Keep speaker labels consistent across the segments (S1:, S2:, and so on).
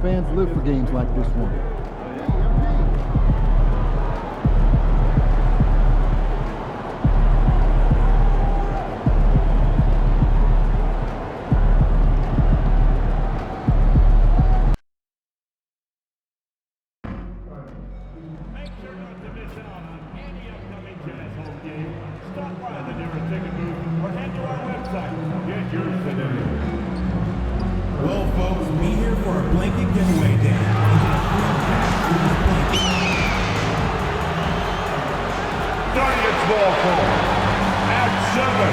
S1: fans live for games like this one.
S2: Well, folks, be here for a blanket giveaway day.
S3: Guardians ball call. At 7,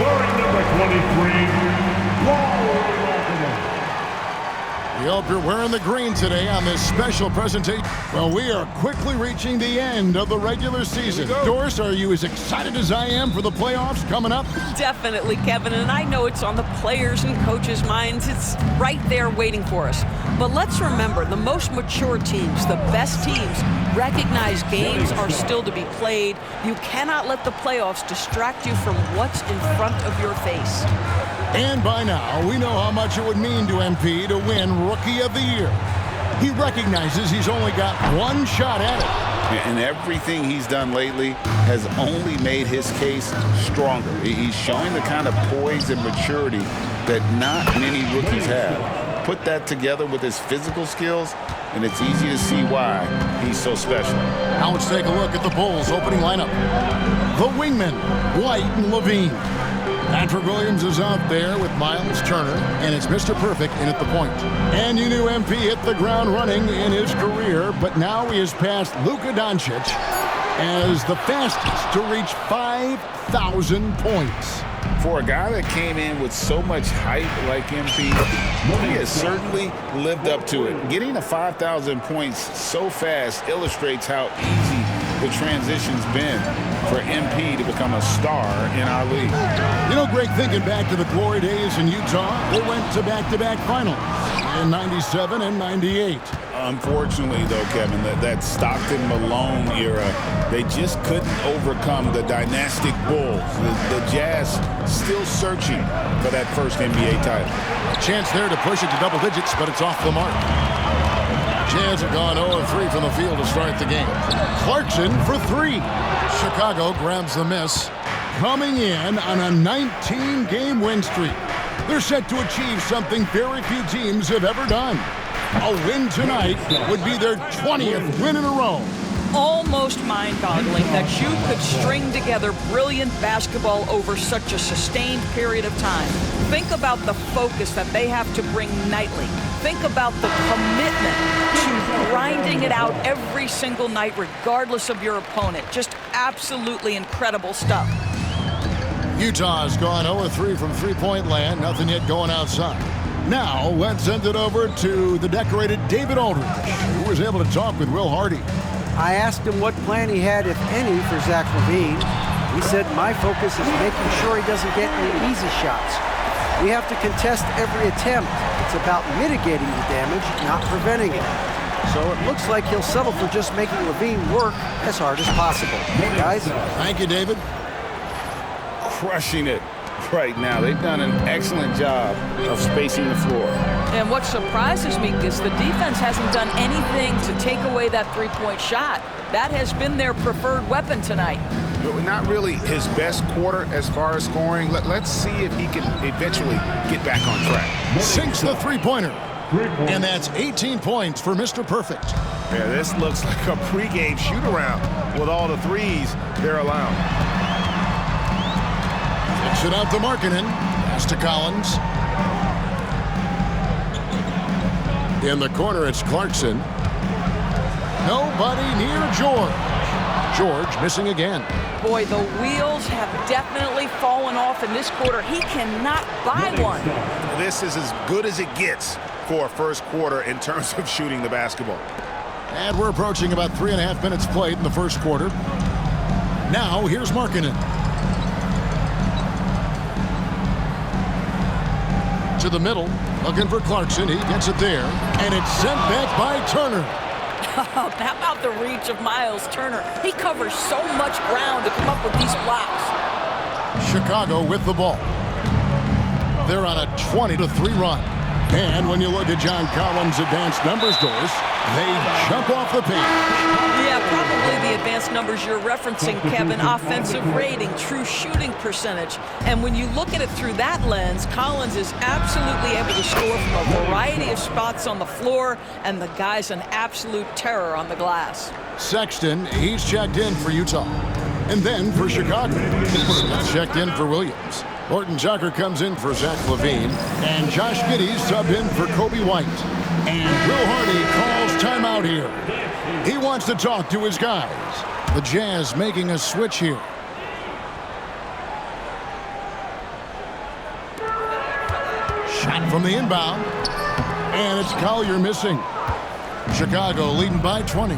S3: wearing number 23, Wall.
S4: We hope you're wearing the green today on this special presentation. Well, we are quickly reaching the end of the regular season. Doris, are you as excited as I am for the playoffs coming up?
S5: Definitely, Kevin, and I know it's on the players' and coaches' minds. It's right there waiting for us. But let's remember, the most mature teams, the best teams, recognize games are still to be played. You cannot let the playoffs distract you from what's in front of your face.
S4: And by now, we know how much it would mean to MP to win Rookie of the Year. He recognizes he's only got one shot at it.
S6: And everything he's done lately has only made his case stronger. He's showing the kind of poise and maturity that not many rookies have. Put that together with his physical skills, and it's easy to see why he's so special.
S4: Now let's take a look at the Bulls' opening lineup. The wingmen, White and Levine. Patrick Williams is out there with Miles Turner, and it's Mr. Perfect in at the point. And you knew MP hit the ground running in his career, but now he has passed Luka Doncic as the fastest to reach 5,000 points.
S6: For a guy that came in with so much hype like MP, he has certainly lived up to it. Getting to 5,000 points so fast illustrates how easy the transition's been for MP to become a star in our league.
S4: You know, Greg, thinking back to the glory days in Utah, they went to back-to-back finals in 97 and 98.
S6: Unfortunately, though, Kevin, that Stockton-Malone era, they just couldn't overcome the dynastic Bulls. The Jazz still searching for that first NBA title.
S4: Chance there to push it to double digits, but it's off the mark. Jazz have gone 0-3 from the field to start the game. Clarkson for three. Chicago grabs the miss. Coming in on a 19-game win streak. They're set to achieve something very few teams have ever done. A win tonight would be their 20th win in a row.
S5: Almost mind-boggling that you could string together brilliant basketball over such a sustained period of time. Think about the focus that they have to bring nightly. Think about the commitment to grinding it out every single night, regardless of your opponent. Just absolutely incredible stuff.
S4: Utah has gone 0-3 from three-point land. Nothing yet going outside. Now, let's send it over to the decorated David Aldridge, who was able to talk with Will Hardy.
S7: I asked him what plan he had, if any, for Zach LaVine. He said, my focus is making sure he doesn't get any easy shots. We have to contest every attempt. It's about mitigating the damage, not preventing it. So it looks like he'll settle for just making LaVine work as hard as possible. Guys?
S4: Thank you, David.
S6: Crushing it right now. They've done an excellent job of spacing the floor.
S5: And what surprises me is the defense hasn't done anything to take away that three-point shot. That has been their preferred weapon tonight.
S6: Not really his best quarter as far as scoring. Let's see if he can eventually get back on track.
S4: Sinks the three-pointer. And that's 18 points for Mr. Perfect.
S3: Yeah, this looks like a pregame shoot-around with all the threes they're allowing.
S4: Kicks it out to Markkanen. Pass to Collins. In the corner, it's Clarkson. Nobody near George. George missing again.
S5: Boy, the wheels have definitely fallen off in this quarter. He cannot buy one.
S3: This is as good as it gets for a first quarter in terms of shooting the basketball.
S4: And we're approaching about 3.5 minutes played in the first quarter. Now, here's Markkanen. To the middle, looking for Clarkson. He gets it there, and it's sent back by Turner.
S5: How about the reach of Miles Turner? He covers so much ground to come up with these blocks.
S4: Chicago with the ball. They're on a 20-3 run. And when you look at John Collins' advanced numbers, Doris, they jump off the page.
S5: Yeah, probably the advanced numbers you're referencing, Kevin. Offensive rating, true shooting percentage. And when you look at it through that lens, Collins is absolutely able to score from a variety of spots on the floor, and the guy's an absolute terror on the glass.
S4: Sexton, he's checked in for Utah. And then for Chicago, Smith's checked in for Williams. Horton Tucker comes in for Zach LaVine, and Josh Giddey's subbed in for Kobe White. And Will Hardy calls timeout here. He wants to talk to his guys. The Jazz making a switch here. Shot from the inbound, and it's Collier missing. Chicago leading by 20.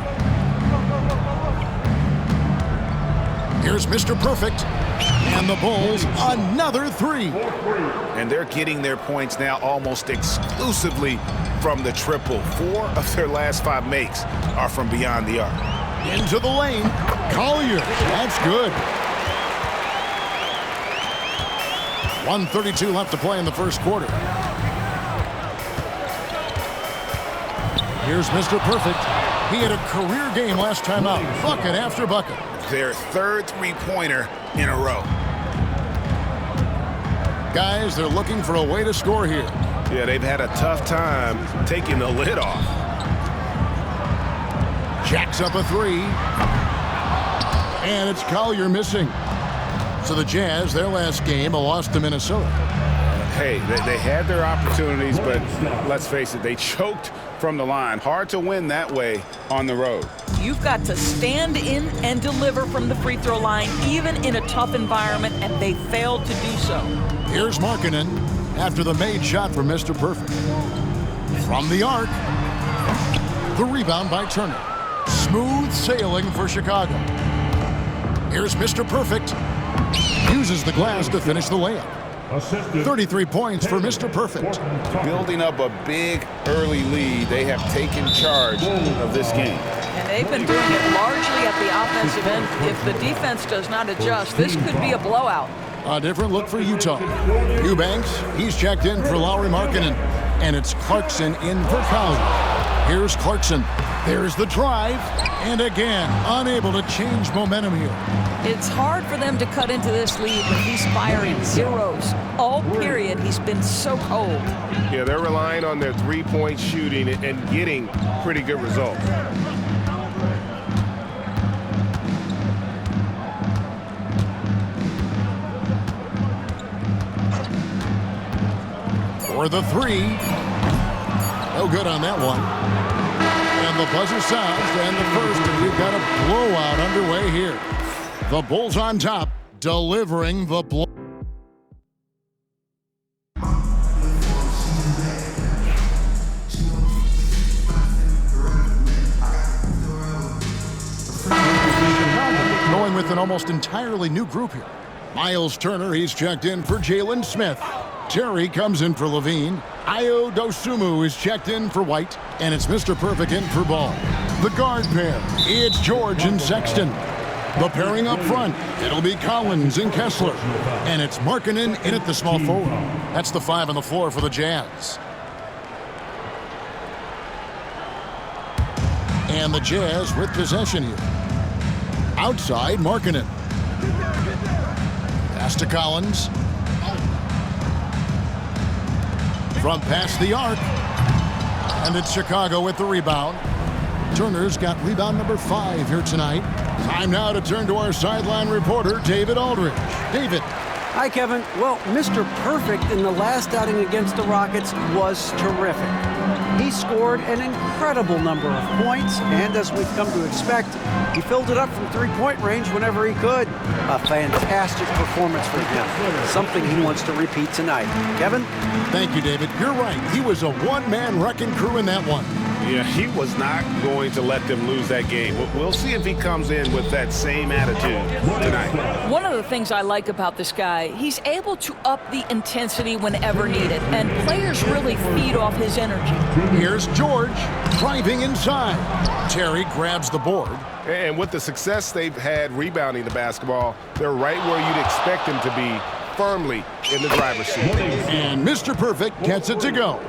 S4: Here's Mr. Perfect. And the Bulls, another three.
S3: And they're getting their points now almost exclusively from the triple. 4 of their last 5 makes are from beyond the arc.
S4: Into the lane. Collier. That's good. 1:32 left to play in the first quarter. Here's Mr. Perfect. He had a career game last time out. Bucket after bucket.
S3: Their 3rd three-pointer in a row.
S4: Guys, they're looking for a way to score here.
S3: Yeah, they've had a tough time taking the lid off.
S4: Jacks up a three. And it's Collier missing. So the Jazz, their last game, a loss to Minnesota.
S3: Hey, they had their opportunities, but let's face it, they choked from the line. Hard to win that way on the road.
S5: You've got to stand in and deliver from the free throw line, even in a tough environment, and they failed to do so.
S4: Here's Markkanen after the made shot from Mr. Perfect. From the arc, the rebound by Turner. Smooth sailing for Chicago. Here's Mr. Perfect. Uses the glass to finish the layup. 33 points for Mr. Perfect.
S6: Building up a big early lead, they have taken charge of this game.
S5: And they've been doing it largely at the offensive end. If the defense does not adjust, this could be a blowout.
S4: A different look for Utah. Eubanks, he's checked in for Lauri Markkanen. And it's Clarkson in for Collier. Here's Clarkson. There's the drive. And again, unable to change momentum here.
S5: It's hard for them to cut into this lead when he's firing zeros. All period, he's been so cold.
S3: Yeah, they're relying on their three-point shooting and getting pretty good results.
S4: For the three. No good on that one. And the buzzer sounds, and the first, and we've got a blowout underway here. The Bulls on top, delivering the blow. Going with an almost entirely new group here. Miles Turner, he's checked in for Jalen Smith. Terry comes in for LaVine. Ayo Dosunmu is checked in for White. And it's Mr. Perfect in for Ball. The guard pair, it's George and Sexton. The pairing up front, it'll be Collins and Kessler. And it's Markkanen in at the small forward. That's the 5 on the floor for the Jazz. And the Jazz with possession here. Outside, Markkanen. Pass to Collins. From past the arc. And it's Chicago with the rebound. Turner's got rebound number 5 here tonight. Time now to turn to our sideline reporter, David Aldridge. David.
S7: Hi, Kevin. Well, Mr. Perfect in the last outing against the Rockets was terrific. He scored an incredible number of points, and as we've come to expect, he filled it up from three-point range whenever he could. A fantastic performance for him. Something he wants to repeat tonight. Kevin?
S4: Thank you, David. You're right. He was a one-man wrecking crew in that one.
S3: Yeah, he was not going to let them lose that game. We'll see if he comes in with that same attitude tonight.
S5: One of the things I like about this guy, he's able to up the intensity whenever needed, and players really feed off his energy.
S4: Here's George driving inside. Terry grabs the board.
S3: And with the success they've had rebounding the basketball, they're right where you'd expect them to be, firmly in the driver's seat.
S4: And Mr. Perfect gets it to go.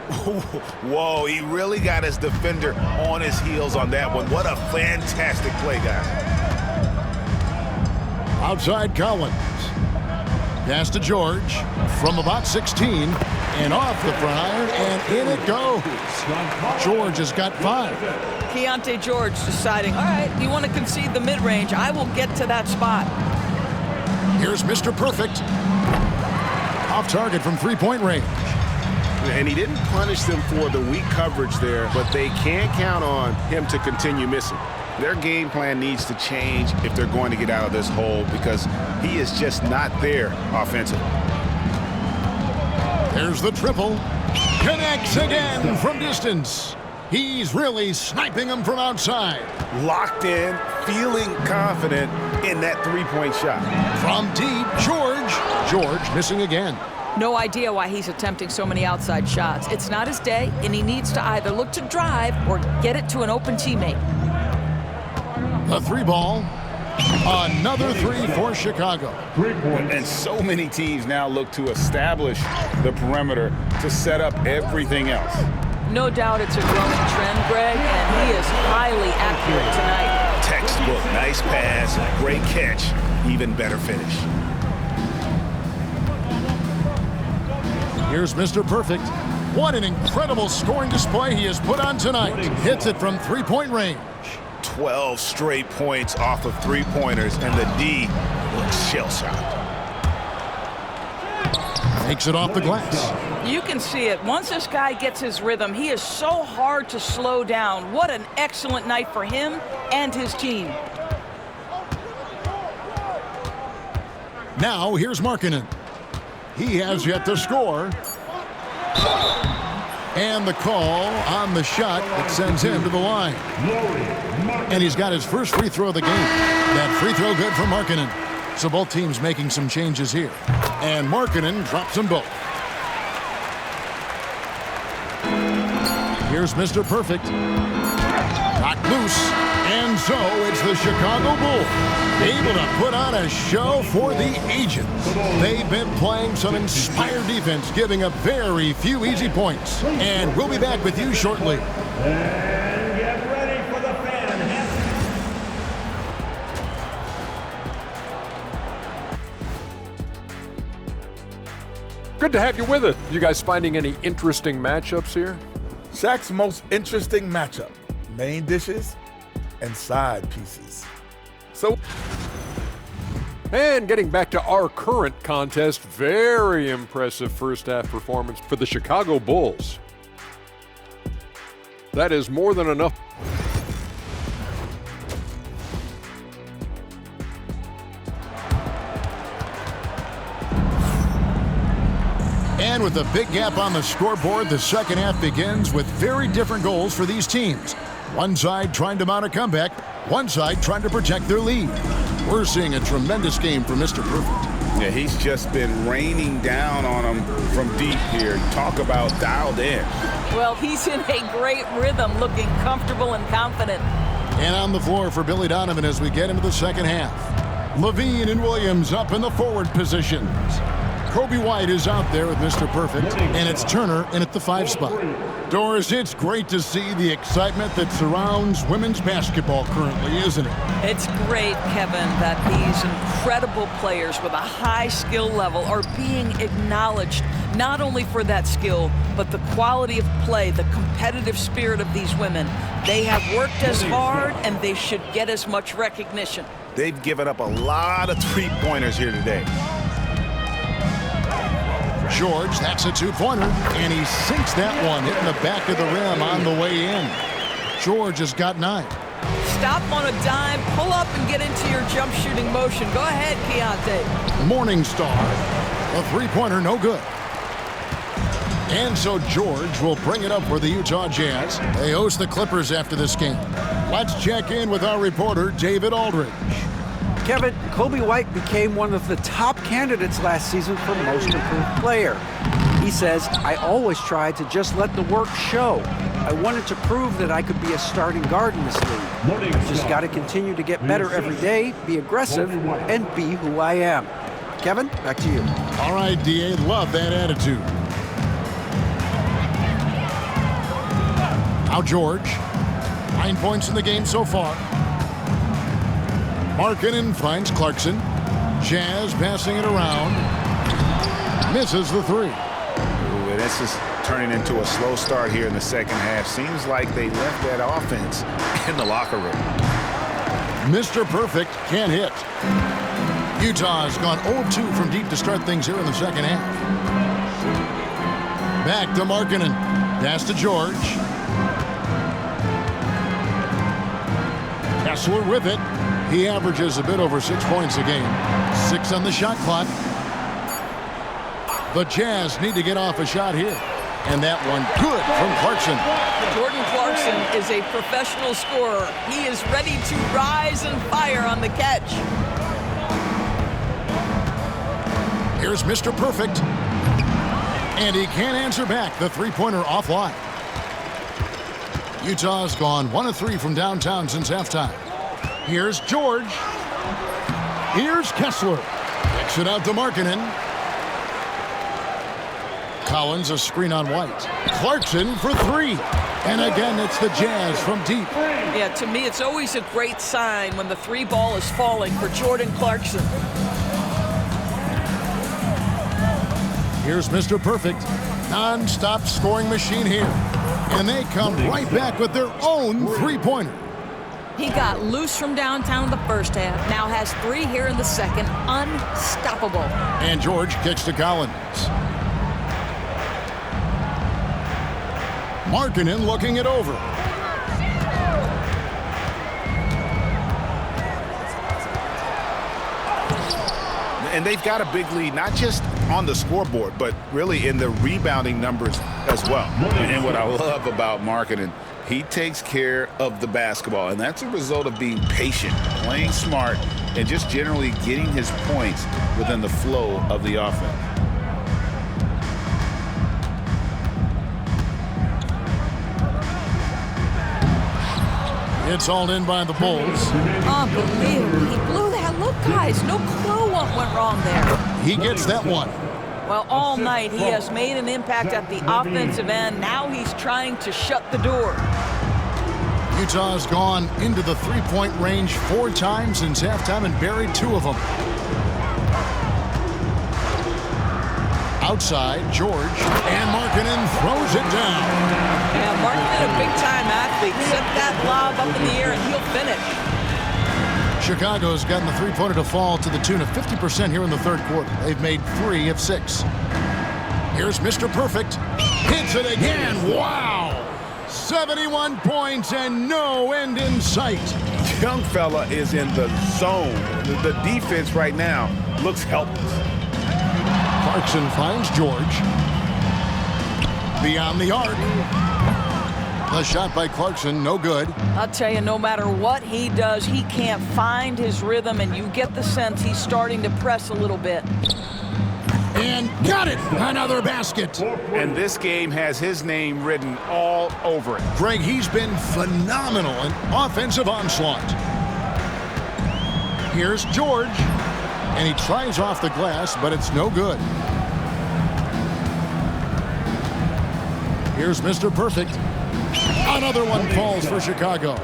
S3: Whoa, he really got his defender on his heels on that one. What a fantastic play, guys.
S4: Outside Collins. Pass to George from about 16 and off the front, and in it goes. George has got 5.
S5: Keontae George deciding, all right, you want to concede the mid-range, I will get to that spot.
S4: Here's Mr. Perfect. Off target from three-point range.
S6: And he didn't punish them for the weak coverage there, but they can't count on him to continue missing. Their game plan needs to change if they're going to get out of this hole because he is just not there offensively.
S4: There's the triple. Connects again from distance. He's really sniping them from outside.
S3: Locked in, feeling confident in that three-point shot.
S4: From deep, George missing again.
S5: No idea why he's attempting so many outside shots. It's not his day, and he needs to either look to drive or get it to an open teammate.
S4: The 3-ball. Another 3 for Chicago.
S6: And so many teams now look to establish the perimeter to set up everything else.
S5: No doubt it's a growing trend, Greg, and he is highly accurate tonight.
S3: Textbook, nice pass, great catch, even better finish.
S4: Here's Mr. Perfect. What an incredible scoring display he has put on tonight. Hits it from three-point range.
S3: 12 straight points off of three-pointers, and the D looks shell-shocked.
S4: Takes it off the glass.
S5: You can see it. Once this guy gets his rhythm, he is so hard to slow down. What an excellent night for him and his team.
S4: Now here's Markkanen. He has yet to score. And the call on the shot that sends him to the line. And he's got his first free throw of the game. That free throw good for Markkanen. So both teams making some changes here. And Markkanen drops them both. Here's Mr. Perfect. Knocked loose. And so it's the Chicago Bulls able to put on a show for the agents. They've been playing some inspired defense, giving up very few easy points. And we'll be back with you shortly.
S2: And get ready for the fan.
S8: Good to have you with us. You guys finding any interesting matchups here?
S9: Shaq's most interesting matchup: main dishes and side pieces.
S8: And getting back to our current contest, very impressive first half performance for the Chicago Bulls. That is more than enough.
S4: And with a big gap on the scoreboard, the second half begins with very different goals for these teams. One side trying to mount a comeback, one side trying to protect their lead. We're seeing a tremendous game from Mr. Perfect.
S6: Yeah, he's just been raining down on them from deep here. Talk about dialed in.
S5: Well, he's in a great rhythm, looking comfortable and confident.
S4: And on the floor for Billy Donovan as we get into the second half. Levine and Williams up in the forward positions. Kobe White is out there with Mr. Perfect, and it's Turner in at the 5 spot. Doris, it's great to see the excitement that surrounds women's basketball currently, isn't it?
S5: It's great, Kevin, that these incredible players with a high skill level are being acknowledged, not only for that skill, but the quality of play, the competitive spirit of these women. They have worked as hard, and they should get as much recognition.
S3: They've given up a lot of three-pointers here today.
S4: George, that's a two-pointer, and he sinks that one, hitting the back of the rim on the way in. George has got 9.
S5: Stop on a dime, pull up and get into your jump shooting motion. Go ahead, Keontae.
S4: Morningstar, a three-pointer, no good. And so George will bring it up for the Utah Jazz. They host the Clippers after this game. Let's check in with our reporter, David Aldridge.
S7: Kevin, Kobe White became one of the top candidates last season for Most Improved Player. He says, I always tried to just let the work show. I wanted to prove that I could be a starting guard in this league. Just got to continue to get better every day, be aggressive, and be who I am. Kevin, back to you.
S4: All right, D.A., love that attitude. Now George. 9 points in the game so far. Markkanen finds Clarkson. Jazz passing it around. Misses the three.
S3: Ooh, this is turning into a slow start here in the second half. Seems like they left that offense in the locker room.
S4: Mr. Perfect can't hit. Utah's gone 0-2 from deep to start things here in the second half. Back to Markkanen. Pass to George. Kessler with it. He averages a bit over 6 points a game. 6 on the shot clock. The Jazz need to get off a shot here. And that one good from Clarkson.
S5: Jordan Clarkson is a professional scorer. He is ready to rise and fire on the catch.
S4: Here's Mr. Perfect. And he can't answer back. The three-pointer offline. Utah's gone 1 of 3 from downtown since halftime. Here's George. Here's Kessler. Kicks it out to Markkanen. Collins, a screen on White. Clarkson for 3. And again, it's the Jazz from deep.
S5: Yeah, to me, it's always a great sign when the three ball is falling for Jordan Clarkson.
S4: Here's Mr. Perfect. Non-stop scoring machine here. And they come right back with their own three-pointer.
S5: He got loose from downtown in the first half, now has 3 here in the second. Unstoppable.
S4: And George kicks to Collins. Markkanen looking it over.
S3: And they've got a big lead, not just on the scoreboard, but really in the rebounding numbers as well.
S6: And what I love about Markkanen, he takes care of the basketball, and that's a result of being patient, playing smart, and just generally getting his points within the flow of the offense.
S4: It's all in by the Bulls.
S5: Unbelievable. He blew that. Look, guys, no clue what went wrong there.
S4: He gets that one.
S5: Well, all night he has made an impact at the offensive end. Now he's trying to shut the door.
S4: Utah's gone into the three-point range 4 times since halftime and buried 2 of them. Outside, George, and Markkanen throws it down.
S5: Yeah, Markkanen, a big-time athlete. Set that lob up in the air and he'll finish.
S4: Chicago's gotten the three-pointer to fall to the tune of 50% here in the third quarter. They've made 3 of 6. Here's Mr. Perfect. Hits it again. Wow! 71 points and no end in sight.
S3: Young fella is in the zone. The defense right now looks helpless.
S4: Clarkson finds George. Beyond the arc. The shot by Clarkson, no good.
S5: I'll tell you, no matter what he does, he can't find his rhythm, and you get the sense he's starting to press a little bit.
S4: And got it! Another basket.
S3: And this game has his name written all over it.
S4: Greg, he's been phenomenal in offensive onslaught. Here's George. And he tries off the glass, but it's no good. Here's Mr. Perfect. Another one falls for Chicago.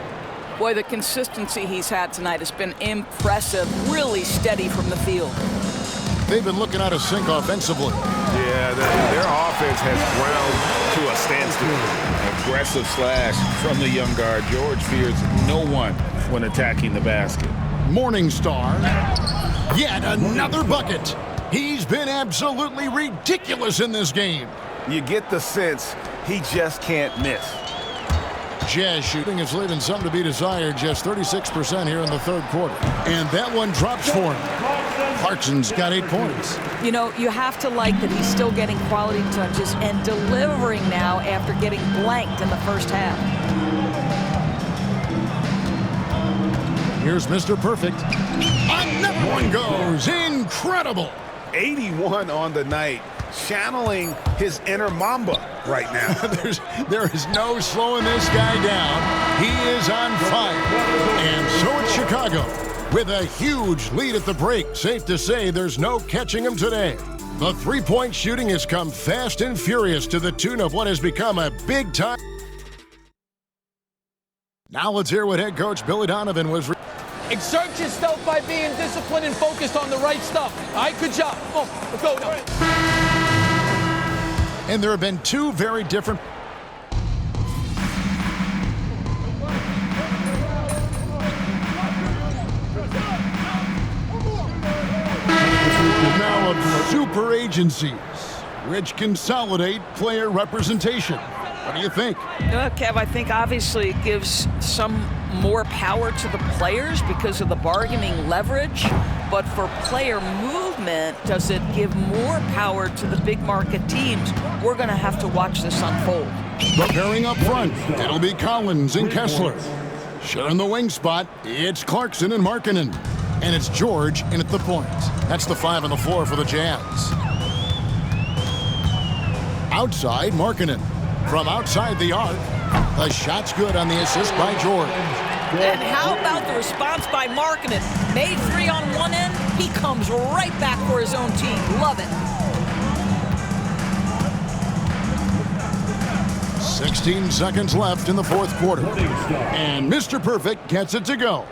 S5: Boy, the consistency he's had tonight has been impressive. Really steady from the field.
S4: They've been looking out of sync offensively.
S3: Yeah, their offense has ground to a standstill.
S6: Aggressive slash from the young guard. George fears no one when attacking the basket.
S4: Morningstar. Yet another bucket. He's been absolutely ridiculous in this game.
S3: You get the sense he just can't miss.
S4: Jazz shooting is leaving something to be desired. Just 36% here in the third quarter. And that one drops for him. Clarkson's got 8 points.
S5: You know, you have to like that he's still getting quality touches and delivering now after getting blanked in the first half.
S4: Here's Mr. Perfect. Another one goes. Incredible.
S3: 81 on the night, channeling his inner Mamba right now.
S4: there is no slowing this guy down. He is on fire. And so it's Chicago with a huge lead at the break. Safe to say there's no catching him today. The three-point shooting has come fast and furious to the tune of what has become a big-time Now let's hear what head coach Billy Donovan was.
S10: Exert yourself by being disciplined and focused on the right stuff. All right, good job. Come on, let's go.
S4: And there have been two very different. Now of super agencies, which consolidate player representation. What do you think?
S5: Kev, I think obviously it gives some more power to the players because of the bargaining leverage. But for player movement, does it give more power to the big market teams? We're going to have to watch this unfold.
S4: Preparing up front, it'll be Collins and Kessler. Sharing the wing spot, it's Clarkson and Markkanen. And it's George in at the point. That's the 5 on the floor for the Jazz. Outside, Markkanen. From outside the arc, the shot's good on the assist by George.
S5: And how about the response by Markkanen? Made 3 on one end, he comes right back for his own team. Love it.
S4: 16 seconds left in the fourth quarter. And Mr. Perfect gets it to go.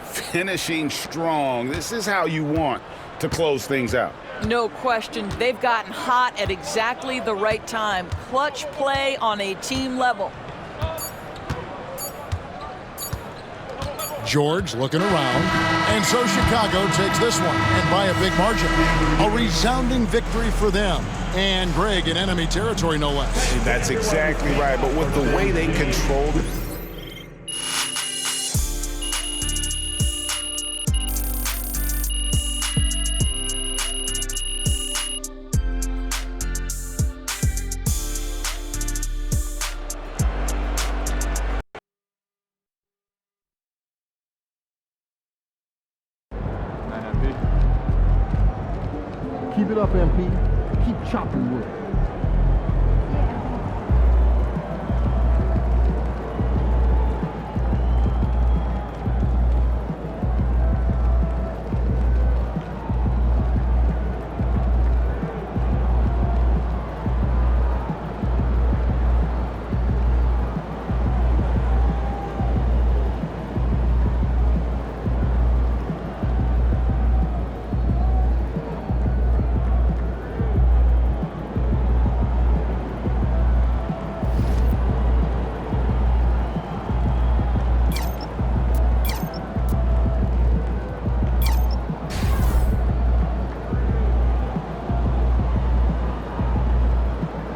S6: Finishing strong. This is how you want to close things out.
S5: No question. They've gotten hot at exactly the right time. Clutch play on a team level.
S4: George looking around. And so Chicago takes this one, and by a big margin. A resounding victory for them. And Greg in enemy territory, no less.
S6: That's exactly right. But with the way they controlled it,
S1: Keep it up, MP. Keep chopping wood.